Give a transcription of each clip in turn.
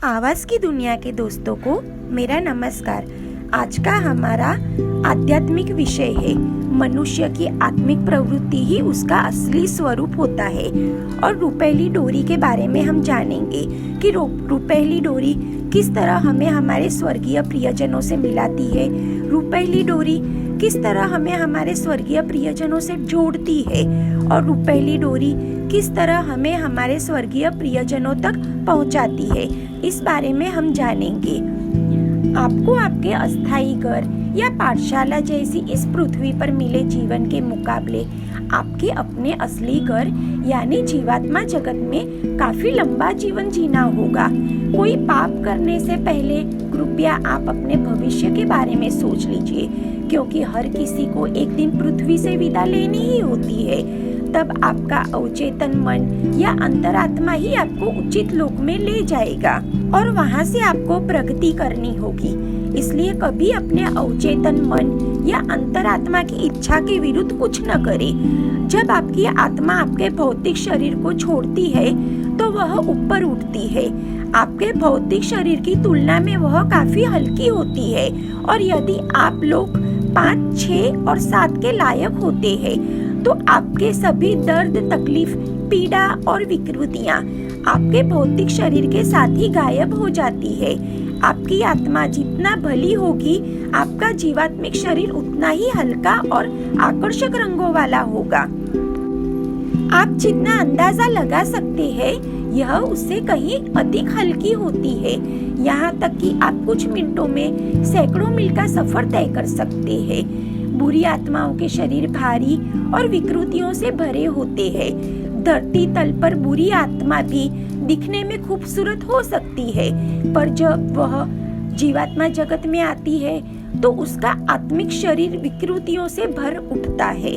आवाज की दुनिया के दोस्तों को मेरा नमस्कार। आज का हमारा आध्यात्मिक विषय है मनुष्य की आत्मिक प्रवृत्ति ही उसका असली स्वरूप होता है। और रुपहली डोरी के बारे में हम जानेंगे कि रुपहली डोरी किस तरह हमें हमारे स्वर्गीय प्रियजनों से मिलाती है, रुपहली डोरी किस तरह हमें हमारे स्वर्गीय प्रियजनों से जोड़ती है और रुपहली डोरी किस तरह हमें हमारे स्वर्गीय प्रियजनों तक पहुंचाती है। इस बारे में हम जानेंगे। आपको आपके अस्थायी घर या पाठशाला जैसी इस पृथ्वी पर मिले जीवन के मुकाबले आपके अपने असली घर यानी जीवात्मा जगत में काफी लंबा जीवन जीना होगा। कोई पाप करने से पहले कृपया आप अपने भविष्य के बारे में सोच लीजिए, क्योंकि हर किसी को एक दिन पृथ्वी से विदा लेनी ही होती है। तब आपका अवचेतन मन या अंतरात्मा ही आपको उचित लोक में ले जाएगा और वहाँ से आपको प्रगति करनी होगी। इसलिए कभी अपने अवचेतन मन या अंतरात्मा की इच्छा के विरुद्ध कुछ न करें। जब आपकी आत्मा आपके भौतिक शरीर को छोड़ती है तो वह ऊपर उठती है। आपके भौतिक शरीर की तुलना में वह काफी हल्की होती है और यदि आप लोग 5, 6 और 7 के लायक होते हैं तो आपके सभी दर्द, तकलीफ, पीड़ा और विकृतियाँ आपके भौतिक शरीर के साथ ही गायब हो जाती है। आपकी आत्मा जितना भली होगी, आपका जीवात्मिक शरीर उतना ही हल्का और आकर्षक रंगों वाला होगा। आप जितना अंदाजा लगा सकते हैं, यह उससे कहीं अधिक हल्की होती है। यहाँ तक कि आप कुछ मिनटों में सैकड़ों मील का सफर तय कर सकते हैं। बुरी आत्माओं के शरीर भारी और विकृतियों से भरे होते हैं। धरती तल पर बुरी आत्मा भी दिखने में खूबसूरत हो सकती है, पर जब वह जीवात्मा जगत में आती है तो उसका आत्मिक शरीर विकृतियों से भर उठता है।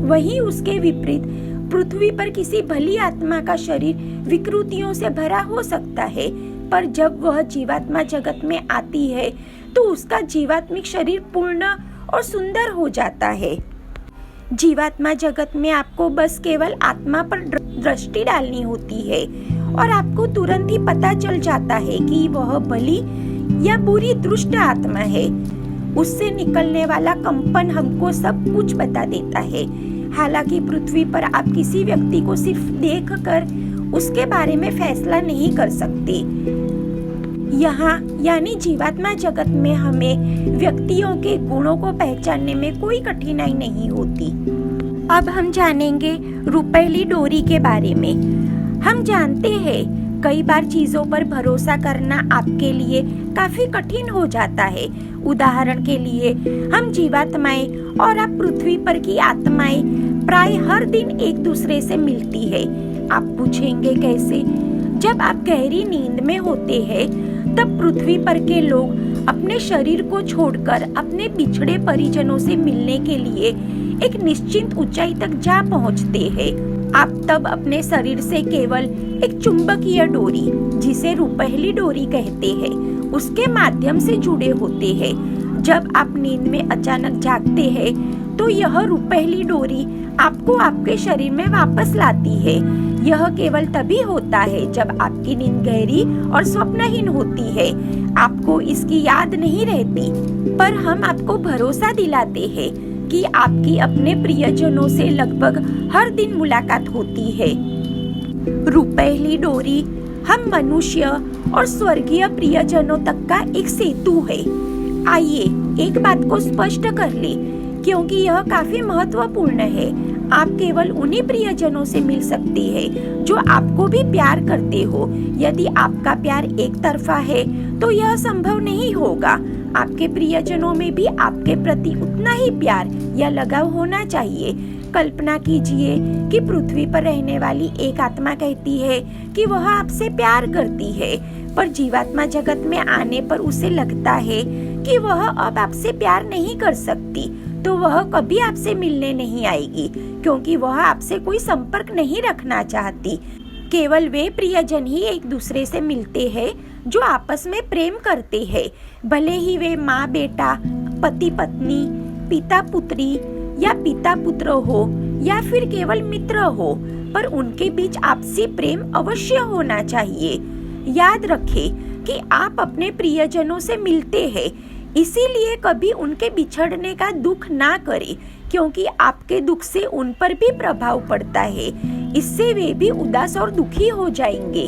वहीं उसके विपरीत पृथ्वी पर किसी भली आत्मा का शरीर विकृतियों से भरा हो सकता है, पर जब वह जीवात्मा जगत में आती है तो उसका जीवात्मिक शरीर पूर्ण और सुंदर हो जाता है। जीवात्मा जगत में आपको बस केवल आत्मा पर दृष्टि डालनी होती है और आपको तुरंत ही पता चल जाता है कि वह भली या बुरी दुष्ट आत्मा है। उससे निकलने वाला कंपन हमको सब कुछ बता देता है। हालांकि पृथ्वी पर आप किसी व्यक्ति को सिर्फ देखकर उसके बारे में फैसला नहीं कर सकते। यहाँ यानी जीवात्मा जगत में हमें व्यक्तियों के गुणों को पहचानने में कोई कठिनाई नहीं होती। अब हम जानेंगे रुपहली डोरी के बारे में। हम जानते हैं कई बार चीजों पर भरोसा करना आपके लिए काफी कठिन हो जाता है। उदाहरण के लिए हम जीवात्माएं और आप पृथ्वी पर की आत्माएं प्राय हर दिन एक दूसरे से मिलती है। आप पूछेंगे कैसे? जब आप गहरी नींद में होते हैं तब पृथ्वी पर के लोग अपने शरीर को छोड़कर अपने बिछड़े परिजनों से मिलने के लिए एक निश्चित ऊंचाई तक जा पहुंचते हैं। आप तब अपने शरीर से केवल एक चुंबकीय डोरी, जिसे रुपहली डोरी कहते हैं, उसके माध्यम से जुड़े होते हैं। जब आप नींद में अचानक जागते हैं तो यह रुपहली डोरी आपको आपके शरीर में वापस लाती है। यह केवल तभी होता है जब आपकी नींद गहरी और स्वप्नहीन होती है। आपको इसकी याद नहीं रहती, पर हम आपको भरोसा दिलाते हैं कि आपकी अपने प्रियजनों से लगभग हर दिन मुलाकात होती है। रुपहली डोरी हम मनुष्य और स्वर्गीय प्रियजनों तक का एक सेतु है। आइए एक बात को स्पष्ट कर ले, क्योंकि यह काफी महत्वपूर्ण है। आप केवल उन्हीं प्रियजनों से मिल सकते हैं जो आपको भी प्यार करते हो। यदि आपका प्यार एक तरफा है तो यह संभव नहीं होगा। आपके प्रियजनों में भी आपके प्रति उतना ही प्यार या लगाव होना चाहिए। कल्पना कीजिए कि पृथ्वी पर रहने वाली एक आत्मा कहती है कि वह आपसे प्यार करती है, पर जीवात्मा जगत में आने पर उसे लगता है कि वह अब आपसे प्यार नहीं कर सकती, तो वह कभी आपसे मिलने नहीं आएगी, क्योंकि वह आपसे कोई संपर्क नहीं रखना चाहती। केवल वे प्रियजन ही एक दूसरे से मिलते हैं जो आपस में प्रेम करते हैं, भले ही वे माँ बेटा, पति पत्नी, पिता पुत्री या पिता पुत्र हो या फिर केवल मित्र हो, पर उनके बीच आपसी प्रेम अवश्य होना चाहिए। याद रखें क्योंकि आप अपने प्रियजनों से मिलते हैं, इसीलिए कभी उनके बिछड़ने का दुख ना करें, क्योंकि आपके दुख से उन पर भी प्रभाव पड़ता है। इससे वे भी उदास और दुखी हो जाएंगे।